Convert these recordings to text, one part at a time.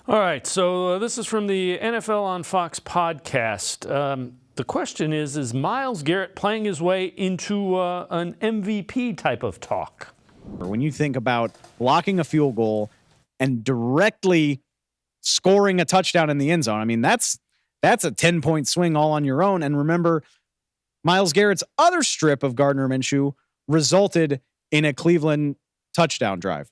All right, so this is from the NFL on Fox podcast. The question is Myles Garrett playing his way into an MVP type of talk? When you think about blocking a field goal and directly scoring a touchdown in the end zone, I mean, that's a 10-point swing all on your own. And remember, Myles Garrett's other strip of Gardner Minshew resulted in a Cleveland touchdown drive.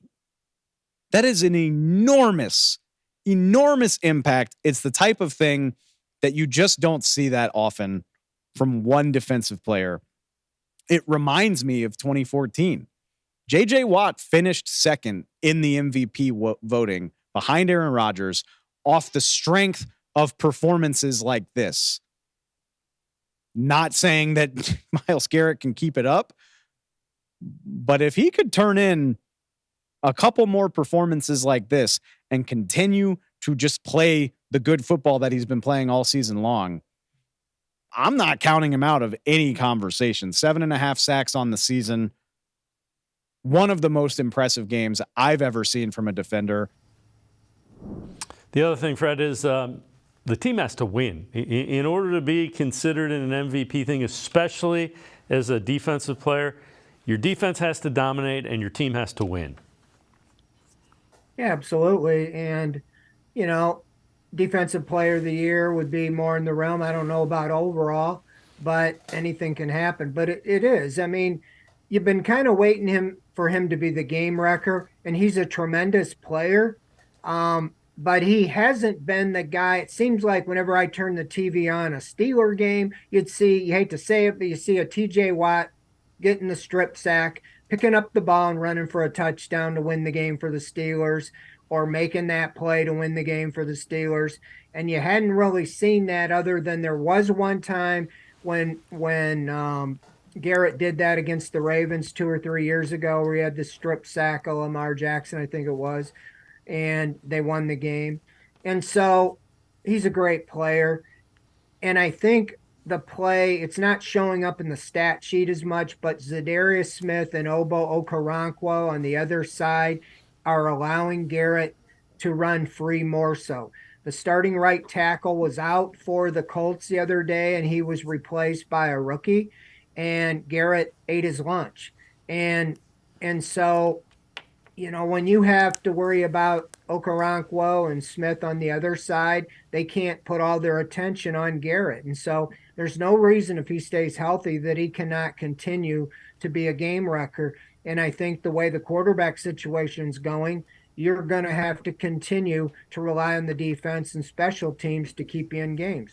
That is an enormous impact. It's the type of thing that you just don't see that often from one defensive player. It reminds me of 2014. J.J. Watt finished second in the MVP voting behind Aaron Rodgers off the strength of performances like this. Not saying that Myles Garrett can keep it up, but if he could turn in a couple more performances like this and continue to just play the good football that he's been playing all season long, I'm not counting him out of any conversation. 7.5 sacks on the season. One of the most impressive games I've ever seen from a defender. The other thing, Fred, is the team has to win. In order to be considered in an MVP thing, especially as a defensive player, your defense has to dominate and your team has to win. Yeah, absolutely. And, defensive player of the year would be more in the realm. I don't know about overall, but anything can happen. But it is. I mean, you've been kind of waiting for him to be the game wrecker, and he's a tremendous player. But he hasn't been the guy. It seems like whenever I turn the TV on a Steeler game, you hate to say it, but you see a TJ Watt getting the strip sack, picking up the ball and running for a touchdown to win the game for the Steelers, or making that play to win the game for the Steelers. And you hadn't really seen that, other than there was one time when Garrett did that against the Ravens 2 or 3 years ago, where he had the strip sack of Lamar Jackson, I think it was, and they won the game. And so he's a great player. And I think the play, it's not showing up in the stat sheet as much, but Zadarius Smith and Obo Okoronkwo on the other side are allowing Garrett to run free more so. The starting right tackle was out for the Colts the other day, and he was replaced by a rookie, and Garrett ate his lunch. And so, when you have to worry about Okoronkwo and Smith on the other side, they can't put all their attention on Garrett. And so there's no reason, if he stays healthy, that he cannot continue to be a game wrecker. And I think the way the quarterback situation is going, you're going to have to continue to rely on the defense and special teams to keep you in games.